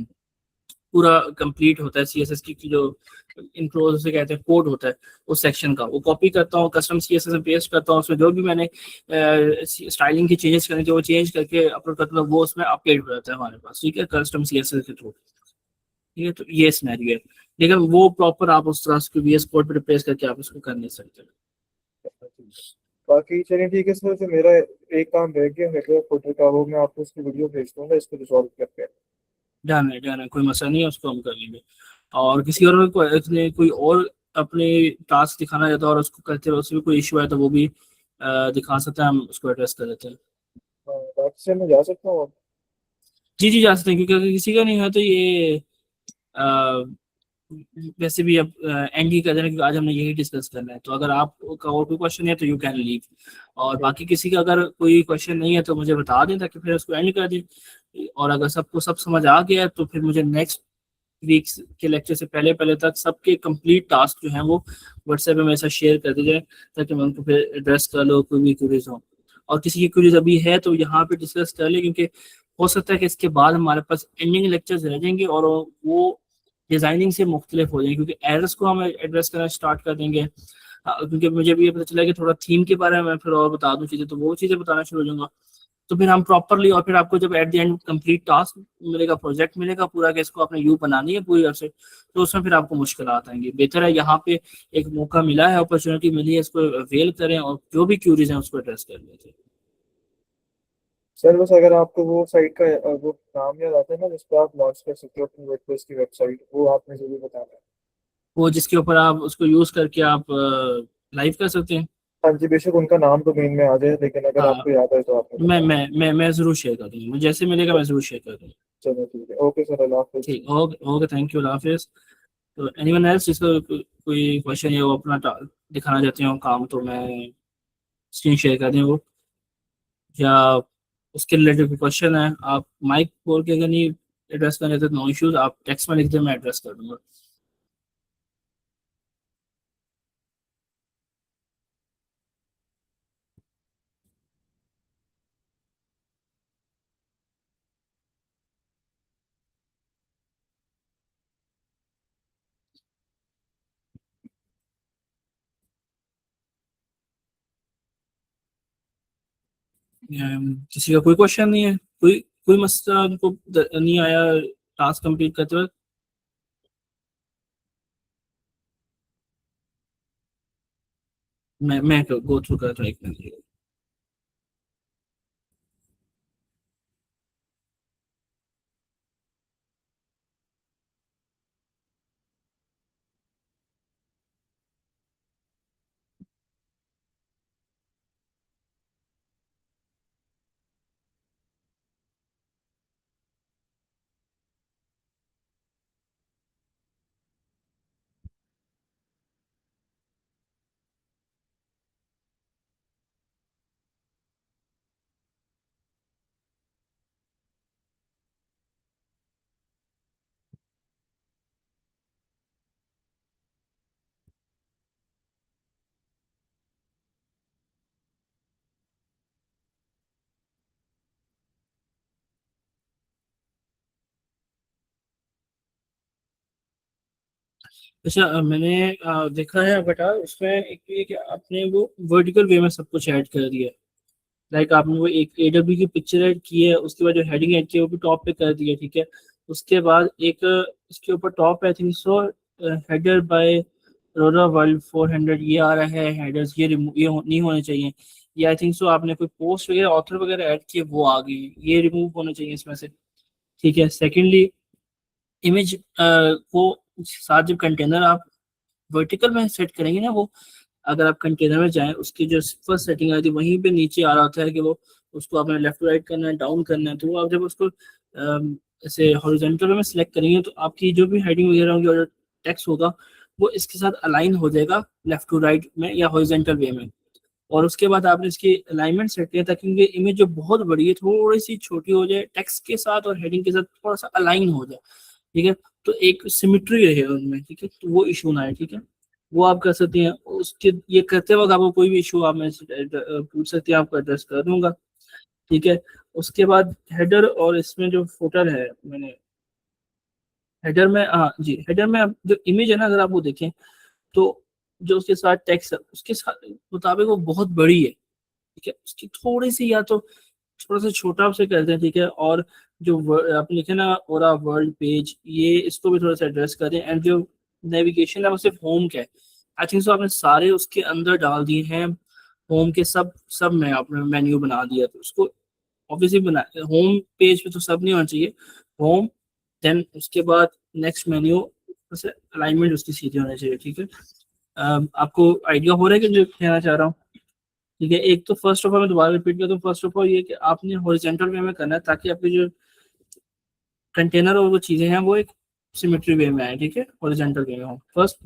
पूरा कंप्लीट होता है। CSS की जो इनक्लोज से कहते हैं कोड होता है उस सेक्शन का, वो कॉपी करता हूँ, कस्टम CSS में पेस्ट करता हूँ, उसमें जो भी मैंने स्टाइलिंग की चेंजेस करनी थी वो चेंज करके अपलोड करता हूँ, वो उसमें अपडेट हो जाता है हमारे पास, ठीक है, कस्टम CSS के थ्रू। ठीक है, तो ये सिनेरियो है। लेकिन वो प्रॉपर आप उस तरह से VS कोड पे रिप्लेस करके आप इसको कर नहीं सकते। बाकी चलिए ठीक है सर, जो मेरा एक काम रह गया है फोटो का, वो मैं आपको उसकी वीडियो भेज दूंगा इसको रिजॉल्व करके। डन है, कोई मसला नहीं है, उसको हम कर लेंगे। और किसी और को कोई और अपने टास्क दिखाना चाहता है और उसको करते रहो, उसमें कोई इशू है तो वो भी दिखा सकते हैं, हम उसको एड्रेस कर देते हैं। हाँ, बाकी से मैं जा सकता हूँ अब? जी जी, जा सकते हैं, क्योंकि अगर किसी का नहीं है तो ये अ, वैसे भी अब एंड ही कर देना, क्योंकि आज हमने यही डिस्कस करना है। तो अगर आपका और कोई क्वेश्चन है तो यू कैन लीव, और ठीक। बाकी किसी का अगर कोई क्वेश्चन नहीं है तो मुझे बता दें, ताकि फिर उसको एंड कर दें। और अगर सबको सब समझ आ गया है तो फिर मुझे नेक्स्ट वीक्स के लेक्चर से पहले पहले तक सबके कंप्लीट टास्क जो हैं वो व्हाट्सएप में मेरे साथ शेयर कर दीजिए, ताकि मैं उनको फिर एड्रेस कर लो, कोई भी क्यूरीज हो। और किसी की क्यूरीज अभी है तो यहाँ पे डिस्कस कर ले, क्योंकि हो सकता है कि इसके बाद हमारे पास एंडिंग लेक्चर्स रह जाएंगे और वो डिजाइनिंग से मुख्तलिफ हो जाएंगे, क्योंकि एरर्स को हम एड्रेस करना स्टार्ट कर देंगे। क्योंकि मुझे भी ये पता चला कि थोड़ा थीम के बारे में मैं फिर और बता दूं चीजें, तो वो चीजें बताना शुरू हो जाऊंगा। तो फिर हम प्रॉपरली, और फिर आपको जब at the end complete task मिलेगा, प्रोजेक्ट मिलेगा पूरा, कि इसको आपने यू बनानी है पूरी तरह से, तो उसमें फिर आपको मुश्किल आएंगी। बेहतर है यहाँ पे एक मौका मिला है, अपॉर्चुनिटी मिली है, इसको अवेल करें और जो भी क्यूरीज हैं उसको एड्रेस कर लेते हैं। सर बस अगर आपको वो साइट का वो नाम याद आता है ना जिस पर आप लॉन्च कर सकते हो अपनी वर्डप्रेस की वेबसाइट, वो आपने जरूर बताना है। वो जिसके ऊपर आप उसको यूज करके आप लाइव कर सकते हैं। हाँ जी, बेशक उनका नाम डोमेन में आ जाए, लेकिन अगर हाँ, आपको याद है तो आपने बताना। मैं जरूर शेयर कर दूंगा, मुझे जैसे मिलेगा मैं जरूर शेयर कर दूंगा। चलो ठीक है, ओके सर, अल्लाह हाफिज। ठीक, ओके ओके, थैंक यू, अल्लाह हाफिज़। तो एनीवन एल्स जिसका कोई क्वेश्चन या वो अपना दिखाना चाहते हो काम, तो मैं स्क्रीन शेयर कर दें वो, या उसके रिलेटेड कोई क्वेश्चन है, आप माइक बोल के अगर नहीं एड्रेस करना चाहते नो इश्यूज, आप टेक्स्ट में लिख दें, मैं एड्रेस कर दूंगा। किसी का कोई क्वेश्चन नहीं है, कोई कोई मसला उनको नहीं आया टास्क कंप्लीट करते वक्त? मैं गो थ्रू करता हूँ, एक मिनट। अच्छा मैंने देखा है बेटा, उसमें एक ये कि आपने वो वर्टिकल वे में सब कुछ ऐड कर दिया। लाइक आपने वो एक एडब्ल्यू की पिक्चर ऐड की है, उसके बाद जो हेडिंग ऐड की है वो भी टॉप पे कर दिया, ठीक है। उसके बाद एक इसके ऊपर top I think so header by रोरा वर्ल्ड 400 ये आ रहा है। हेडर्स नहीं होने चाहिए। ये आई थिंक सो आपने कोई पोस्ट वगैरह ऑथर वगैरह ऐड किए वो आ गए हैं, ये रिमूव होने चाहिए इसमें से, ठीक है। सेकेंडली इमेज को साथ जब कंटेनर आप वर्टिकल में सेट करेंगे ना, वो अगर आप कंटेनर में जाएं उसकी जो फर्स्ट सेटिंग आई थी वहीं पे नीचे आ रहा होता है कि वो उसको आपने लेफ्ट टू राइट करना है, डाउन करना है। तो वो आप जब उसको ऐसे हॉरिजॉन्टल में सिलेक्ट करेंगे तो आपकी जो भी हेडिंग वगैरह होगी और टेक्स्ट होगा वो इसके साथ अलाइन हो जाएगा लेफ्ट टू राइट में या हॉरिजॉन्टल वे में। और उसके बाद आपने इसकी अलाइनमेंट सेट किया ताकि ये इमेज जो बहुत बड़ी है थोड़ी सी छोटी हो जाए, टेक्स्ट के साथ और हेडिंग के साथ थोड़ा सा अलाइन हो जाए, ठीक है। तो एक सिमिट्री रहे उनमें, ठीक है, तो वो इशू ना है, ठीक है। वो आप कर सकते हैं। उसके ये करते वक्त आपको कोई भी इशू आप मेरे से पूछ सकते हैं, आपको एड्रेस कर दूंगा, ठीक है। उसके बाद हेडर और इसमें जो फुटर है, मैंने हेडर में, हाँ जी, हेडर में आप जो इमेज है ना अगर आप वो देखें तो जो उसके साथ टेक्स्ट है उसके साथ मुताबिक वो बहुत बड़ी है, ठीक है। उसकी थोड़ी सी या तो थोड़ा सा छोटा आपसे करते हैं, ठीक है। और जो आप लिखे ना ओरा वर्ल्ड पेज, ये इसको भी थोड़ा सा एड्रेस करें। एंड जो नेविगेशन है वो सिर्फ होम का है, आई थिंक सो आपने सारे उसके अंदर डाल दिए हैं। होम के सब सब में आपने मेन्यू बना दिया, तो उसको ऑब्वियसली बना, होम पेज पे तो सब नहीं होना चाहिए। होम, देन उसके बाद नेक्स्ट मेन्यू, अलाइनमेंट उसकी सीधी होनी चाहिए, ठीक है। आपको आइडिया हो रहा है कि जो कहना चाह रहा हूँ, ठीक है। एक तो फर्स्ट ऑफ ऑल मैं दोबारा रिपीट करता हूँ, फर्स्ट ऑफ ऑल ये कि आपने हॉरिजॉन्टल वे में करना है ताकि आपके जो कंटेनर और वो चीजें हैं वो एक सिमेट्री वे में आए, ठीक है, हॉरिजॉन्टल वे में हो फर्स्ट।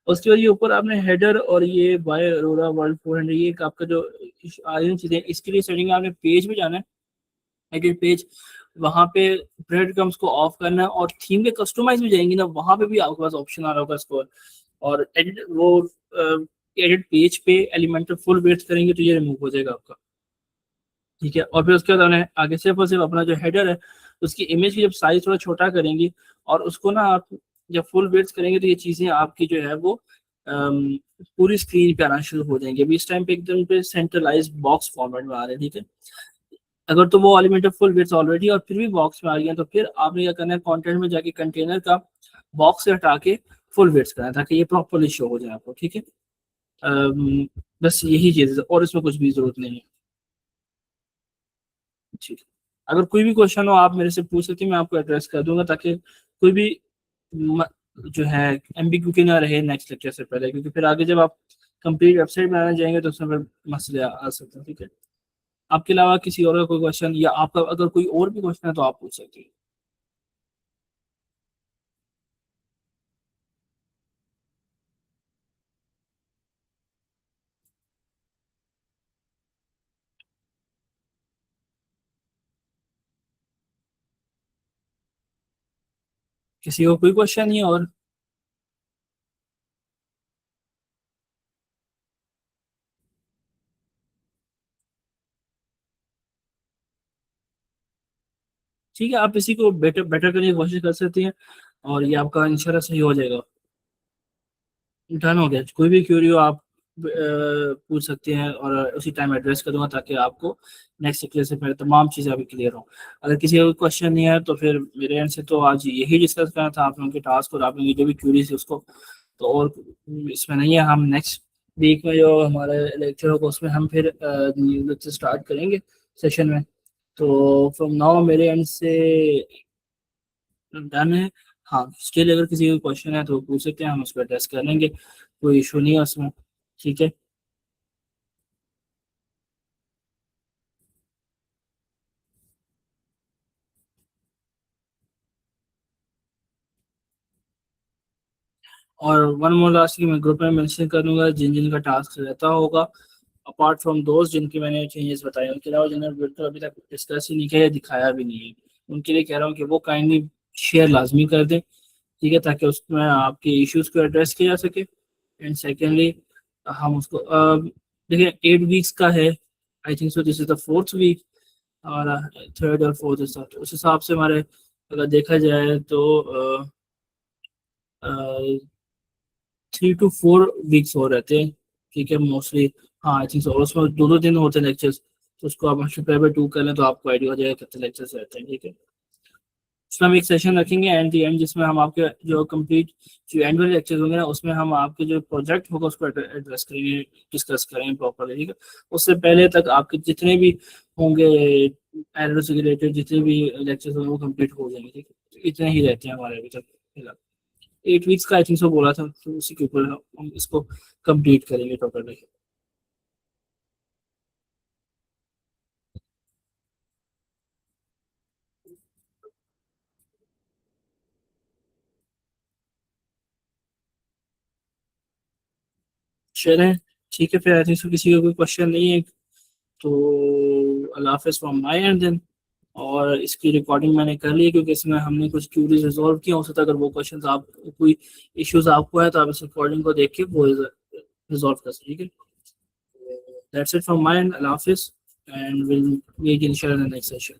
उसके बाद ये ऊपर आपने हेडर और ये बाय अरोरा वर्ल्ड 400 ये एक आपका जो आ रही चीजें, इसके लिए सेटिंग आपने पेज में जाना है, एडिट पेज, वहां पे ब्रेड क्रम्स को ऑफ करना है। और थीम के कस्टमाइज में जाएंगे ना, वहां पे भी आपके पास ऑप्शन आ रहा होगा इसको, और एडिट वो एडिट पेज पे एलिमेंटल फुल वेट करेंगे तो ये रिमूव हो जाएगा आपका, ठीक है। और फिर उसके बाद हमने आगे सिर्फ और सिर्फ अपना जो हेडर है उसकी इमेज की जब साइज थोड़ा छोटा करेंगे और उसको ना आप जब फुल वेट्स करेंगे तो ये चीजें आपकी जो है वो पूरी स्क्रीन पे आना शुरू हो जाएंगे। अभी इस टाइम पे एकदम पे सेंट्रलाइज बॉक्स फॉर्मेट में आ रहे हैं, ठीक है। अगर तो वो एलिमेंट फुल वेट्स ऑलरेडी और फिर भी बॉक्स में आ गया तो फिर आपने क्या करना है, कंटेंट में जाके कंटेनर का बॉक्स से हटा के फुल वेट्स करना है ताकि ये प्रॉपरली शो हो जाए आपको, ठीक है। बस यही चीज है और इसमें कुछ भी जरूरत नहीं है, ठीक है। अगर कोई भी क्वेश्चन हो आप मेरे से पूछ सकते हैं, मैं आपको एड्रेस कर दूंगा ताकि कोई भी म, जो है एम्बिग्यूटी ना रहे नेक्स्ट लेक्चर से पहले, क्योंकि फिर आगे जब आप कंप्लीट वेबसाइट बनाने जाएंगे तो उसमें फिर मसले आ सकते हैं, ठीक है। आपके अलावा किसी और का कोई क्वेश्चन या आपका अगर कोई और भी क्वेश्चन है तो आप पूछ सकते हैं। किसी को कोई क्वेश्चन नहीं है और ठीक है, आप इसी को बेटर बेटर करने की कोशिश कर सकते हैं और ये आपका इंशाल्लाह सही हो जाएगा। डन हो गया। कोई भी क्यूरी हो आप पूछ सकते हैं और उसी टाइम एड्रेस कर दूंगा ताकि आपको नेक्स्ट लेक्चर से पहले तमाम चीज़ें अभी क्लियर हो। अगर किसी का क्वेश्चन नहीं है तो फिर मेरे एंड से तो आज यही डिस्कस करना था आप लोगों के टास्क और आप लोगों की जो भी क्यूरीज है उसको, तो और इसमें नहीं है। हम नेक्स्ट वीक में जो हमारा लेक्चर होगा उसमें हम फिर न्यू लेक्चर स्टार्ट करेंगे सेशन में। तो फ्रॉम नाउ मेरे एंड से डन है। हाँ, स्टिल अगर किसी का क्वेश्चन है तो पूछ सकते हैं, हम उसको एड्रेस कर लेंगे, कोई इशू नहीं है उसमें, ठीक है। और वन मोर लास्ट की मैं ग्रुप में मेंशन कर दूंगा जिन जिन का टास्क रहता होगा, अपार्ट फ्रॉम दोस्त जिनके मैंने चेंजेस बताए, उनके अलावा जिन्होंने बिल्कुल अभी तक डिस्कस ही नहीं किया या दिखाया भी नहीं है, उनके लिए कह रहा हूँ कि वो काइंडली शेयर लाजमी कर दें, ठीक है, ताकि उसमें आपके इश्यूज को एड्रेस किया जा सके। एंड सेकेंडली हम उसको देखिए 8 वीक्स का है, I think so this is the fourth week हमारा, थर्ड और फोर्थ हिसाब, तो उस हिसाब से हमारे अगर देखा जाए तो 3 to 4 वीक्स हो रहते हैं, ठीक है मोस्टली। हाँ आई थिंक सो, उसमें 2 दिन होते हैं लेक्चर्स, तो उसको आप मल्टीप्लाई बाय 2 कर लें तो आपको आइडिया हो जाएगा कितने लेक्चर्स रहते हैं, ठीक है। उसमें हम एक सेशन रखेंगे एंड द एंड, जिसमें हम आपके जो कंप्लीट जो एंड वाले लेक्चर होंगे ना, उसमें हम आपके जो प्रोजेक्ट होगा उसको एड्रेस करेंगे, डिस्कस करेंगे प्रॉपरली, ठीक है। उससे पहले तक आपके जितने भी होंगे एरर से रिलेटेड जितने भी लेक्चर्स होंगे वो कंप्लीट हो जाएंगे, ठीक है। तो इतने ही रहते हैं हमारे अभी तक फिलहाल। 8 वीक्स का आई थिंक सो बोला था, तो उसी के ऊपर हम इसको कंप्लीट करेंगे प्रॉपरली। चलें ठीक है फिर, आई थिंक सो किसी का कोई क्वेश्चन नहीं है तो अल्लाह हाफिज़ फ्रॉम माय एंड देन। और इसकी रिकॉर्डिंग मैंने कर ली है क्योंकि इसमें हमने कुछ क्यूरीज रिजॉल्व किया, हो सकता है अगर वो क्वेश्चंस आप कोई इश्यूज आपको है तो आप इस रिकॉर्डिंग को देख के वो रिजॉल्व कर सकते, ठीक है। That's it from my end, अल्लाह हाफिज़ एंड विल मीट इंशाल्लाह इन द नेक्स्ट सेशन।